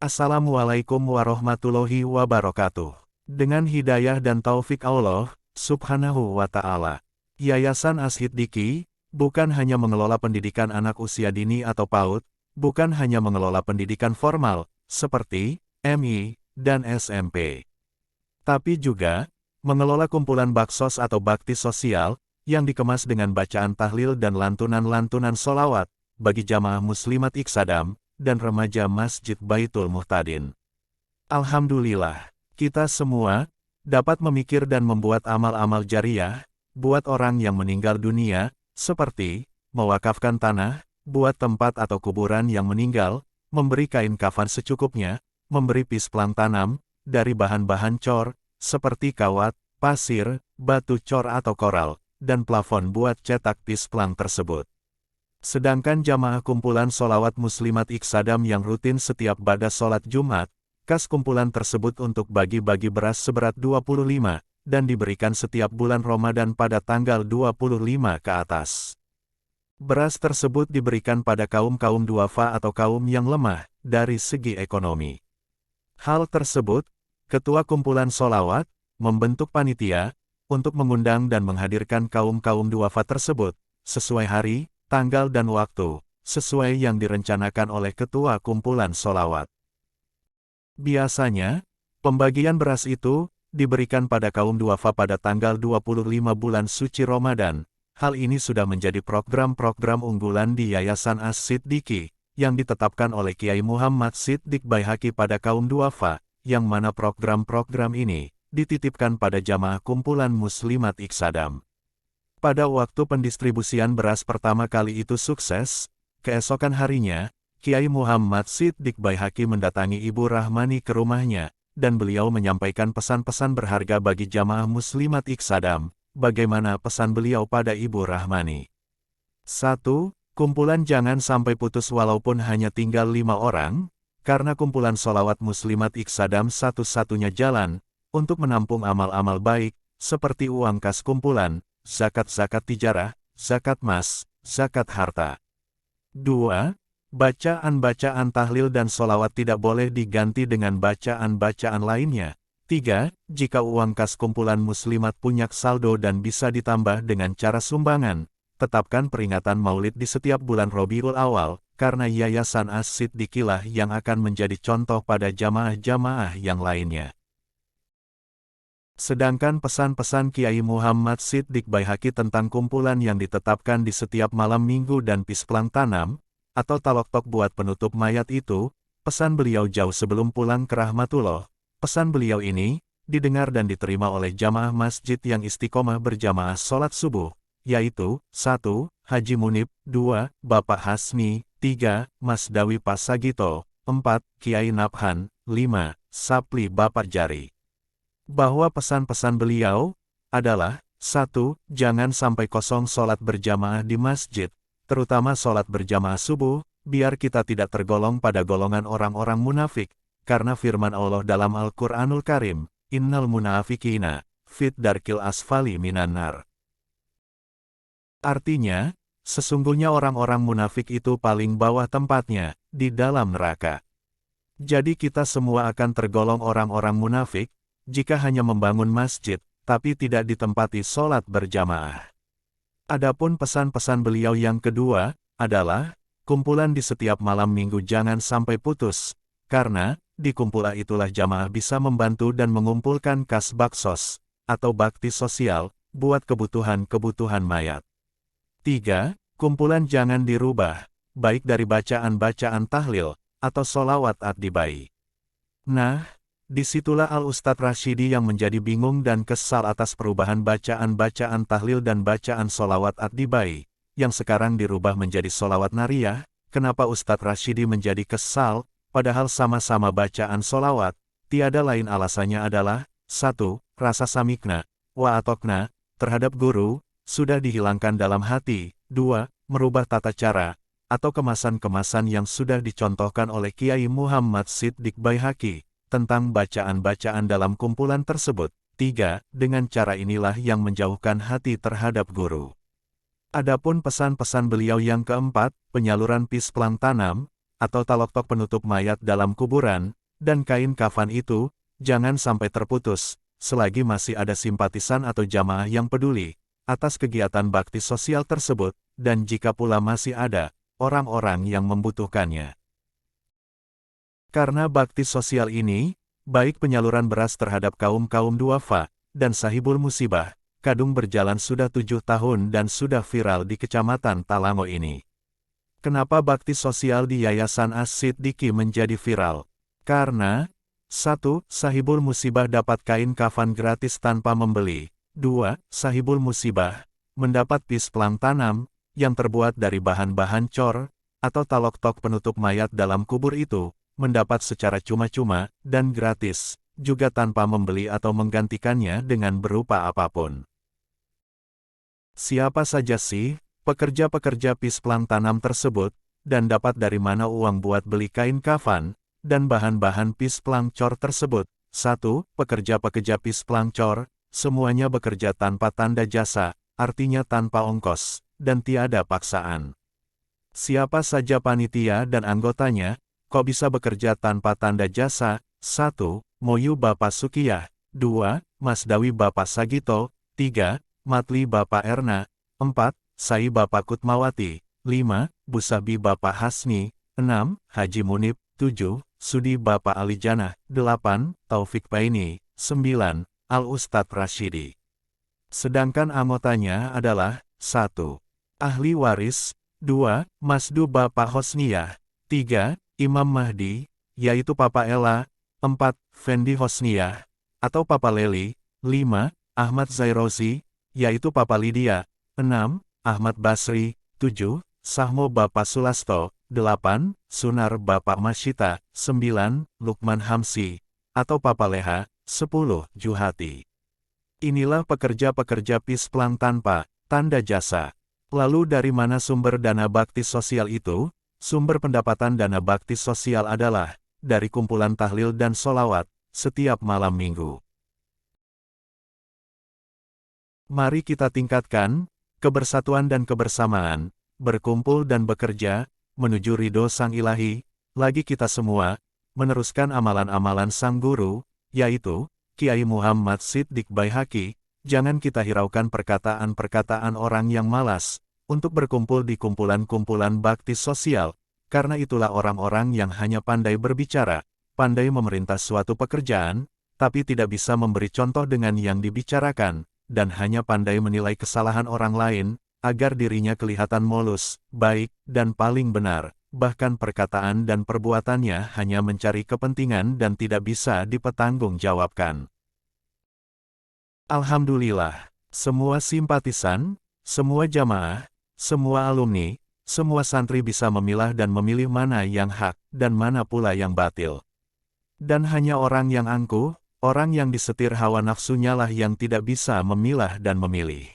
Assalamualaikum warahmatullahi wabarakatuh. Dengan hidayah dan taufik Allah, subhanahu wa ta'ala, Yayasan Ash-Shiddiqi bukan hanya mengelola pendidikan anak usia dini atau PAUD, bukan hanya mengelola pendidikan formal, seperti MI dan SMP, tapi juga mengelola kumpulan baksos atau bakti sosial, yang dikemas dengan bacaan tahlil dan lantunan-lantunan solawat, bagi jamaah muslimat Iqsadam, dan remaja Masjid Baitul Muhtadin. Alhamdulillah, kita semua dapat memikir dan membuat amal-amal jariah, buat orang yang meninggal dunia, seperti mewakafkan tanah, buat tempat atau kuburan yang meninggal, memberi kain kafan secukupnya, memberi pisplang tanam, dari bahan-bahan cor, seperti kawat, pasir, batu cor atau koral, dan plafon buat cetak pisplang tersebut. Sedangkan jamaah kumpulan solawat muslimat Iqsadam yang rutin setiap ba'da sholat Jumat, kas kumpulan tersebut untuk bagi-bagi beras seberat 25, dan diberikan setiap bulan Ramadan pada tanggal 25 ke atas. Beras tersebut diberikan pada kaum-kaum duafa atau kaum yang lemah, dari segi ekonomi. Hal tersebut, Ketua Kumpulan Solawat, membentuk panitia, untuk mengundang dan menghadirkan kaum-kaum duafa tersebut, sesuai hari, tanggal dan waktu, sesuai yang direncanakan oleh Ketua Kumpulan Solawat. Biasanya, pembagian beras itu, diberikan pada kaum duafa pada tanggal 25 bulan suci Ramadan. Hal ini sudah menjadi program-program unggulan di Yayasan Ash-Shiddiqi, yang ditetapkan oleh Kiai Muhammad Shiddiq Baihaqi pada kaum duafa, yang mana program-program ini, dititipkan pada jamaah kumpulan muslimat Iqsadam. Pada waktu pendistribusian beras pertama kali itu sukses, keesokan harinya, Kiai Muhammad Shiddiq Baihaqi mendatangi Ibu Rahmani ke rumahnya, dan beliau menyampaikan pesan-pesan berharga bagi jamaah muslimat Iqsadam. Bagaimana pesan beliau pada Ibu Rahmani? 1. Kumpulan jangan sampai putus walaupun hanya tinggal 5 orang, karena kumpulan solawat muslimat Iqsadam satu-satunya jalan, untuk menampung amal-amal baik, seperti uang kas kumpulan, zakat-zakat tijarah, zakat mas, zakat harta. 2. Bacaan-bacaan tahlil dan solawat tidak boleh diganti dengan bacaan-bacaan lainnya. 3. Jika uang kas kumpulan muslimat punya saldo dan bisa ditambah dengan cara sumbangan, tetapkan peringatan maulid di setiap bulan Rabiul Awal, karena Yayasan Ash-Shiddiqi lah yang akan menjadi contoh pada jamaah-jamaah yang lainnya. Sedangkan pesan-pesan Kiai Muhammad Shiddiq Baihaqi tentang kumpulan yang ditetapkan di setiap malam minggu dan pisplang tanam, atau taloktok buat penutup mayat itu, pesan beliau jauh sebelum pulang ke rahmatullah. Pesan beliau ini, didengar dan diterima oleh jamaah masjid yang istiqomah berjamaah sholat subuh, yaitu, 1. Haji Munib, 2. Bapak Hasmi, 3. Mas Dawi Pasagito, 4. Kiai Nabhan, 5. Sapli Bapak Jari. Bahwa pesan-pesan beliau, adalah, 1. Jangan sampai kosong sholat berjamaah di masjid, terutama sholat berjamaah subuh, biar kita tidak tergolong pada golongan orang-orang munafik. Karena firman Allah dalam Al-Quranul Karim, Innal munafikina, fit darkil asfali minan nar. Artinya, sesungguhnya orang-orang munafik itu paling bawah tempatnya, di dalam neraka. Jadi kita semua akan tergolong orang-orang munafik, jika hanya membangun masjid, tapi tidak ditempati sholat berjamaah. Adapun pesan-pesan beliau yang kedua, adalah, kumpulan di setiap malam minggu jangan sampai putus, karena, di kumpulan itulah jamaah bisa membantu dan mengumpulkan kas baksos, atau bakti sosial, buat kebutuhan-kebutuhan mayat. 3. Kumpulan jangan dirubah, baik dari bacaan-bacaan tahlil, atau solawat ad-dibai. Nah, disitulah Al-Ustadz Rashidi yang menjadi bingung dan kesal atas perubahan bacaan-bacaan tahlil dan bacaan solawat ad-dibai, yang sekarang dirubah menjadi solawat nariyah. Kenapa Ustadz Rashidi menjadi kesal? Padahal sama-sama bacaan solawat, tiada lain alasannya adalah, 1. Rasa samikna, wa atokna, terhadap guru, sudah dihilangkan dalam hati. 2. Merubah tata cara, atau kemasan-kemasan yang sudah dicontohkan oleh Kiai Muhammad Shiddiq Baihaqi, tentang bacaan-bacaan dalam kumpulan tersebut. 3. Dengan cara inilah yang menjauhkan hati terhadap guru. Adapun pesan-pesan beliau yang keempat, penyaluran pisplang tanam, atau taloktok penutup mayat dalam kuburan, dan kain kafan itu, jangan sampai terputus, selagi masih ada simpatisan atau jamaah yang peduli atas kegiatan bakti sosial tersebut, dan jika pula masih ada orang-orang yang membutuhkannya. Karena bakti sosial ini, baik penyaluran beras terhadap kaum-kaum duafa, dan sahibul musibah, kadung berjalan sudah 7 tahun dan sudah viral di Kecamatan Talango ini. Kenapa bakti sosial di Yayasan As-Siddiqi menjadi viral? Karena 1. Sahibul musibah dapat kain kafan gratis tanpa membeli. 2. Sahibul musibah mendapat pisplang tanam, yang terbuat dari bahan-bahan cor, atau taloktok penutup mayat dalam kubur itu, mendapat secara cuma-cuma, dan gratis, juga tanpa membeli atau menggantikannya dengan berupa apapun. Siapa saja sih pekerja-pekerja pisplang tanam tersebut, dan dapat dari mana uang buat beli kain kafan, dan bahan-bahan pisplang cor tersebut? 1. Pekerja-pekerja pisplang cor, semuanya bekerja tanpa tanda jasa, artinya tanpa ongkos, dan tiada paksaan. Siapa saja panitia dan anggotanya, kok bisa bekerja tanpa tanda jasa? 1. Moyu Bapak Sukiyah. 2. Masdawi Bapak Sagito. 3. Matli Bapak Erna. 4. Sai Bapak Kutmawati. 5. Busabi Bapak Hasni. 6. Haji Munib. 7. Sudi Bapak Alijana. 8. Taufik Paini. 9. Al-Ustadz Rashidi. Sedangkan anggotanya adalah 1. Ahli waris. 2. Masdu Bapak Hosniyah. 3. Imam Mahdi, yaitu Papa Ella. 4. Fendi Hosniyah, atau Papa Leli. 5. Ahmad Zairozi, yaitu Papa Lydia. 6. Ahmad Basri. 7. Sahmo Bapak Sulasto. 8. Sunar Bapak Masyita. 9. Lukman Hamsi, atau Papa Leha. 10. Juhati. Inilah pekerja-pekerja pisplang tanpa tanda jasa. Lalu dari mana sumber dana bakti sosial itu? Sumber pendapatan dana bakti sosial adalah dari kumpulan tahlil dan solawat setiap malam minggu. Mari kita tingkatkan kebersatuan dan kebersamaan, berkumpul dan bekerja menuju ridho Sang Ilahi. Lagi kita semua meneruskan amalan-amalan Sang Guru, yaitu Kiai Muhammad Siddiq Baihaqi. Jangan kita hiraukan perkataan-perkataan orang yang malas untuk berkumpul di kumpulan-kumpulan bakti sosial, karena itulah orang-orang yang hanya pandai berbicara, pandai memerintah suatu pekerjaan, tapi tidak bisa memberi contoh dengan yang dibicarakan, dan hanya pandai menilai kesalahan orang lain, agar dirinya kelihatan mulus, baik, dan paling benar, bahkan perkataan dan perbuatannya hanya mencari kepentingan dan tidak bisa dipertanggungjawabkan. Alhamdulillah, semua simpatisan, semua jamaah, semua alumni, semua santri bisa memilah dan memilih mana yang hak, dan mana pula yang batil. Dan hanya orang yang angkuh, orang yang disetir hawa nafsunya lah yang tidak bisa memilah dan memilih.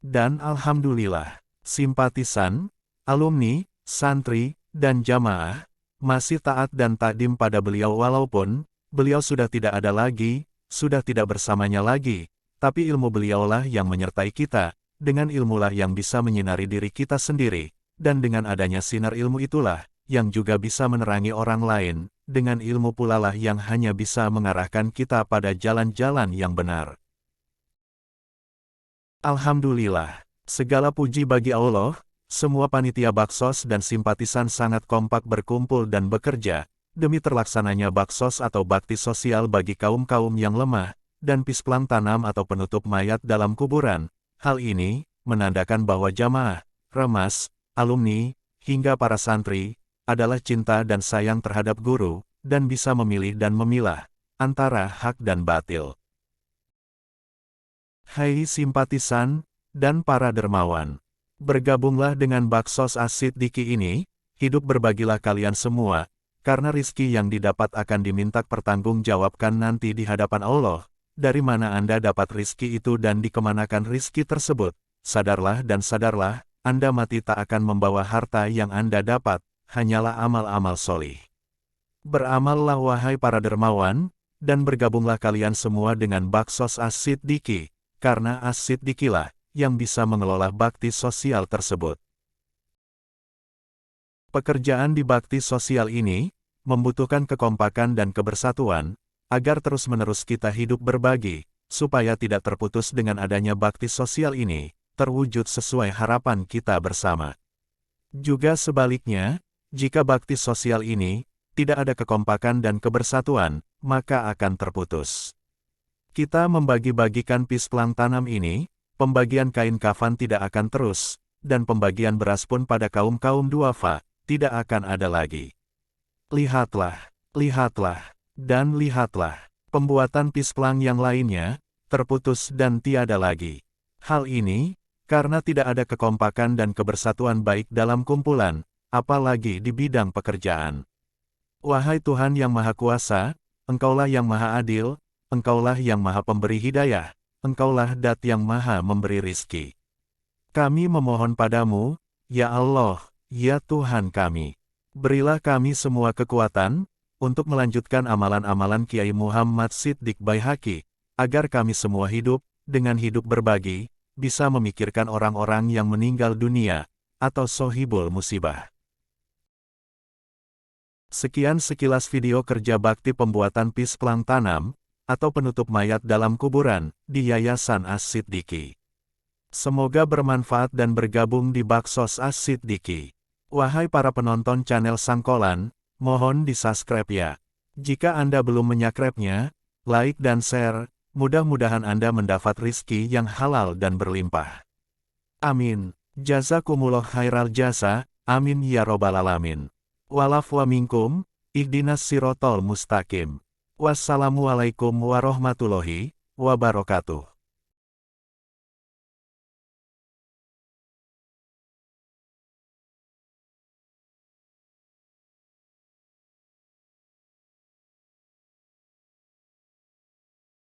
Dan alhamdulillah, simpatisan, alumni, santri, dan jamaah, masih taat dan takdim pada beliau walaupun, beliau sudah tidak ada lagi, sudah tidak bersamanya lagi, tapi ilmu beliaulah yang menyertai kita, dengan ilmulah yang bisa menyinari diri kita sendiri, dan dengan adanya sinar ilmu itulah, yang juga bisa menerangi orang lain, dengan ilmu pula lah yang hanya bisa mengarahkan kita pada jalan-jalan yang benar. Alhamdulillah, segala puji bagi Allah, semua panitia baksos dan simpatisan sangat kompak berkumpul dan bekerja, demi terlaksananya baksos atau bakti sosial bagi kaum-kaum yang lemah, dan pisplang tanam atau penutup mayat dalam kuburan. Hal ini menandakan bahwa jamaah, remas, alumni, hingga para santri, adalah cinta dan sayang terhadap guru, dan bisa memilih dan memilah antara hak dan batil. Hai simpatisan, dan para dermawan, bergabunglah dengan Baksos As-Siddiqi ini, hidup berbagilah kalian semua, karena rizki yang didapat akan diminta pertanggungjawabkan nanti di hadapan Allah. Dari mana Anda dapat rizki itu dan dikemanakan rizki tersebut? Sadarlah dan sadarlah, Anda mati tak akan membawa harta yang Anda dapat, hanyalah amal-amal solih. Beramallah wahai para dermawan, dan bergabunglah kalian semua dengan Baksos As-Siddiqi, karena As-Siddiqilah yang bisa mengelola bakti sosial tersebut. Pekerjaan di bakti sosial ini membutuhkan kekompakan dan kebersatuan, agar terus-menerus kita hidup berbagi, supaya tidak terputus dengan adanya bakti sosial ini, terwujud sesuai harapan kita bersama. Juga sebaliknya, jika bakti sosial ini tidak ada kekompakan dan kebersatuan, maka akan terputus. Kita membagi-bagikan pisplang tanam ini, pembagian kain kafan tidak akan terus, dan pembagian beras pun pada kaum-kaum duafa tidak akan ada lagi. Lihatlah, lihatlah, dan lihatlah, pembuatan pisplang yang lainnya terputus dan tiada lagi. Hal ini karena tidak ada kekompakan dan kebersatuan baik dalam kumpulan, apalagi di bidang pekerjaan. Wahai Tuhan yang Maha Kuasa, Engkaulah yang Maha Adil, Engkaulah yang Maha Pemberi Hidayah, Engkaulah Dat yang Maha Memberi rizki. Kami memohon padamu, ya Allah, ya Tuhan kami. Berilah kami semua kekuatan, untuk melanjutkan amalan-amalan Kiai Muhammad Siddiq Baihaqi, agar kami semua hidup, dengan hidup berbagi, bisa memikirkan orang-orang yang meninggal dunia, atau sohibul musibah. Sekian sekilas video kerja bakti pembuatan pisplang tanam, atau penutup mayat dalam kuburan, di Yayasan As-Siddiqi. Semoga bermanfaat dan bergabung di Baksos As-Siddiqi. Wahai para penonton channel Sangkolan, mohon di-subscribe ya. Jika Anda belum menyubscribe-nya, like dan share, mudah-mudahan Anda mendapat rizki yang halal dan berlimpah. Amin. Jazakumullah khairal jasa, amin ya robbal alamin. Walaf wa minkum, ihdinas sirotol mustaqim. Wassalamualaikum warahmatullahi wabarakatuh.